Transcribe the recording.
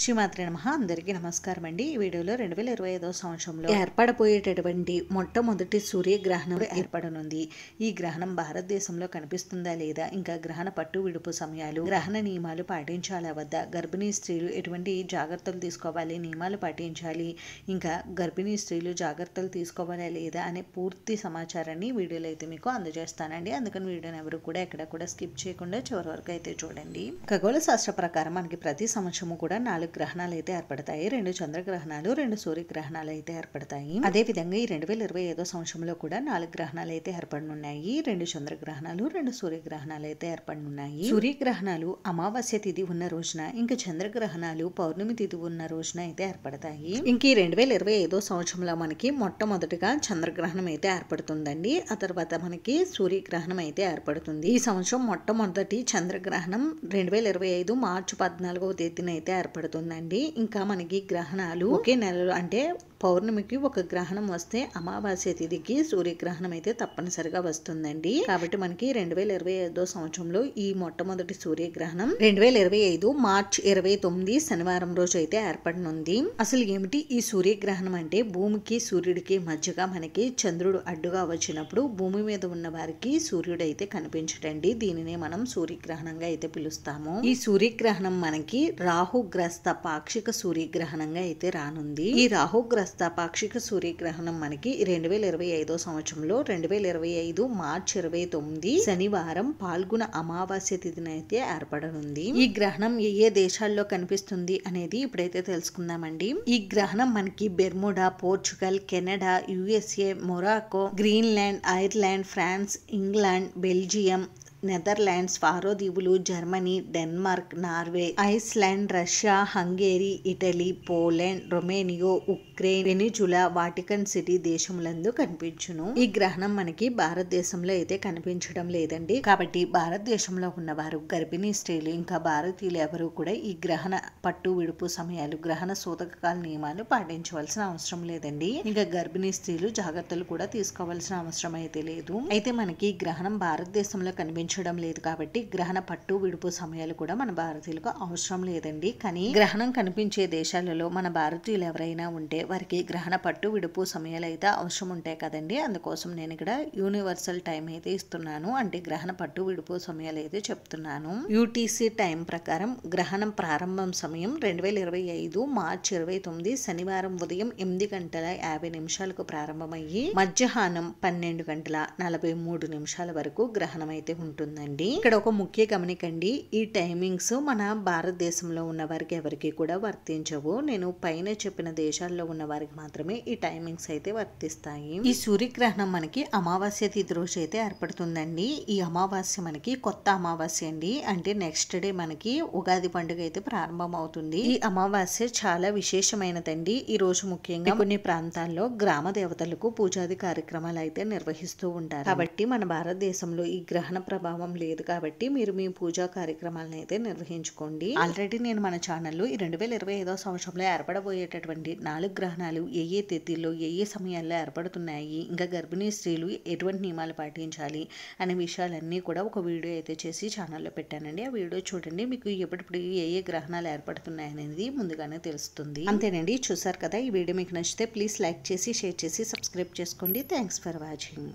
శ్రీమాత్రే నమః. అందరికీ నమస్కారం అండి. ఈ వీడియోలో 2025వ సంవత్సరంలో ఏర్పడబోయేటటువంటి మొట్టమొదటి సూర్యగ్రహణం ఏర్పడనుంది. ఈ గ్రహణం భారతదేశంలో కనిపిస్తుందా లేదా, ఇంకా గ్రహణ పట్టు విడుపు సమయాలు, గ్రహణ నియమాలు పాటించాలా వద్దా, గర్భిణీ స్త్రీలు ఎటువంటి జాగ్రత్తలు తీసుకోవాలి, నియమాలు పాటించాలి, ఇంకా గర్భిణీ స్త్రీలు జాగ్రత్తలు తీసుకోవాలా లేదా అనే పూర్తి సమాచారాన్ని వీడియోలో అయితే మీకు అందజేస్తానండి. అందుకని వీడియోని ఎవరు కూడా ఎక్కడ కూడా స్కిప్ చేయకుండా చివరి వరకు అయితే చూడండి. ఖగోళ శాస్త్ర ప్రకారం మనకి ప్రతి సంవత్సరము కూడా 4 గ్రహణాలు అయితే ఏర్పడతాయి. 2 చంద్రగ్రహణాలు, 2 సూర్యగ్రహణాలు అయితే ఏర్పడతాయి. అదే విధంగా ఈ 2025వ సంవత్సరంలో కూడా 4 గ్రహణాలు అయితే ఏర్పడనున్నాయి. 2 చంద్రగ్రహణాలు, 2 సూర్యగ్రహణాలు అయితే ఏర్పడనున్నాయి. సూర్యగ్రహణాలు అమావాస్య తిథి ఉన్న రోజున, ఇంకా చంద్రగ్రహణాలు పౌర్ణమి తిథి ఉన్న రోజున అయితే ఏర్పడతాయి. ఇంక ఈ 2025వ సంవత్సరంలో మనకి మొట్టమొదటిగా చంద్రగ్రహణం అయితే ఏర్పడుతుందండి. ఆ తర్వాత మనకి సూర్యగ్రహణం అయితే ఏర్పడుతుంది. ఈ సంవత్సరం మొట్టమొదటి చంద్రగ్రహణం 2025 మార్చి 14వ తేదీన అయితే ఏర్పడుతుందండి. ఇంకా మనకి గ్రహణాలు ఒకే నెలలో, అంటే పౌర్ణమికి ఒక గ్రహణం వస్తే అమావాస్య తిథికి సూర్యగ్రహణం అయితే తప్పనిసరిగా వస్తుందండి. కాబట్టి మనకి 2025వ సంవత్సరంలో ఈ మొట్టమొదటి సూర్యగ్రహణం 2025 మార్చి 29 శనివారం రోజు అయితే ఏర్పడనుంది. అసలు ఏమిటి ఈ సూర్యగ్రహణం అంటే, భూమికి సూర్యుడికి మధ్యగా మనకి చంద్రుడు అడ్డుగా వచ్చినప్పుడు భూమి మీద ఉన్న వారికి సూర్యుడు అయితే కనిపించటండి. దీనినే మనం సూర్యగ్రహణంగా అయితే పిలుస్తాము. ఈ సూర్యగ్రహణం మనకి రాహుగ్రస్త పాక్షిక సూర్యగ్రహణంగా అయితే రానుంది. ఈ రాహుగ్రస్త పాక్షిక సూర్యగ్రహణం మనకి 2025వ సంవత్సరంలో 2025 మార్చి 29 శనివారం పాల్గొన అమావాస్య తిథిన అయితే ఏర్పడనుంది. ఈ గ్రహణం ఏ దేశాల్లో కనిపిస్తుంది అనేది ఇప్పుడైతే తెలుసుకుందామండి. ఈ గ్రహణం మనకి Bermuda, Portugal, Canada, USA, Morocco, Greenland, Ireland, France, England, Belgium, Netherlands, Faroe దీవులు, Germany, Denmark, Norway, Iceland, Russia, Hungary, Italy, Poland, Romania, Ukraine, Venezuela, Vatican City దేశములందు కనిపించును. ఈ గ్రహణం మనకి భారతదేశంలో అయితే కనిపించడం లేదండి. కాబట్టి భారతదేశంలో ఉన్నవారు, గర్భిణీ స్త్రీలు, ఇంకా భారతీయులు ఎవరు కూడా ఈ గ్రహణ పట్టు విడుపు సమయాలు, గ్రహణ సూతకాల నియమాలు పాటించవలసిన అవసరం లేదండి. ఇంకా గర్భిణీ స్త్రీలు జాగ్రత్తలు కూడా తీసుకోవాల్సిన అవసరం అయితే లేదు. అయితే మనకి గ్రహణం భారతదేశంలో కనిపించడం లేదు కాబట్టి గ్రహణ పట్టు విడుపు సమయాలు కూడా మన భారతీయులకు అవసరం లేదండి. కానీ గ్రహణం కనిపించే దేశాలలో మన భారతీయులు ఎవరైనా ఉంటే వారికి గ్రహణ పట్టు విడుపు సమయాలు అయితే అవసరం ఉంటాయి కదండి. అందుకోసం నేను ఇక్కడ యూనివర్సల్ టైం అయితే ఇస్తున్నాను, అంటే గ్రహణ పట్టు విడుపు సమయాలు అయితే చెప్తున్నాను. యూటీసీ టైం ప్రకారం గ్రహణం ప్రారంభం సమయం 2025 మార్చి 29 శనివారం ఉదయం 8:50 ప్రారంభమయ్యి మధ్యాహ్నం 12:43 వరకు గ్రహణం అయితే ఉంటుందండి. ఇక్కడ ఒక ముఖ్య గమనికండి, ఈ టైమింగ్స్ మన భారతదేశంలో ఉన్న వారికి ఎవరికి కూడా వర్తించవు. నేను పైన చెప్పిన దేశాల్లో ఉన్న వారికి మాత్రమే ఈ టైమింగ్స్ అయితే వర్తిస్తాయి. ఈ సూర్యగ్రహణం మనకి అమావాస్య తిథి రోజు అయితే ఏర్పడుతుందండి. ఈ అమావాస్య మనకి కొత్త అమావాస్య అండి, అంటే నెక్స్ట్ డే మనకి ఉగాది పండుగ అయితే ప్రారంభం అవుతుంది. ఈ అమావాస్య చాలా విశేషమైనదండి. ఈ రోజు ముఖ్యంగా కొన్ని ప్రాంతాల్లో గ్రామ దేవతలకు పూజాది కార్యక్రమాలు అయితే నిర్వహిస్తూ ఉంటారు. కాబట్టి మన భారతదేశంలో ఈ గ్రహణ ప్రభావం లేదు కాబట్టి మీరు మీ పూజా కార్యక్రమాలను అయితే నిర్వహించుకోండి. ఆల్రెడీ నేను మన ఛానల్లో ఈ 2025వ సంవత్సరంలో ఏర్పడబోయేటటువంటి 4 గ్రహణాలు ఏ తేదీల్లో ఏ సమయాల్లో ఏర్పడుతున్నాయి, ఇంకా గర్భిణీ స్త్రీలు ఎటువంటి నియమాలు పాటించాలి అనే విషయాలన్నీ కూడా ఒక వీడియో అయితే చేసి ఛానల్లో పెట్టానండి. ఆ వీడియో చూడండి, మీకు ఎప్పటిప్పుడు ఏ గ్రహణాలు ఏర్పడుతున్నాయి అనేది ముందుగానే తెలుస్తుంది. అంతేనండి, చూసారు కదా. ఈ వీడియో మీకు నచ్చితే ప్లీజ్ లైక్ చేసి, షేర్ చేసి, సబ్స్క్రైబ్ చేసుకోండి. Thanks for watching.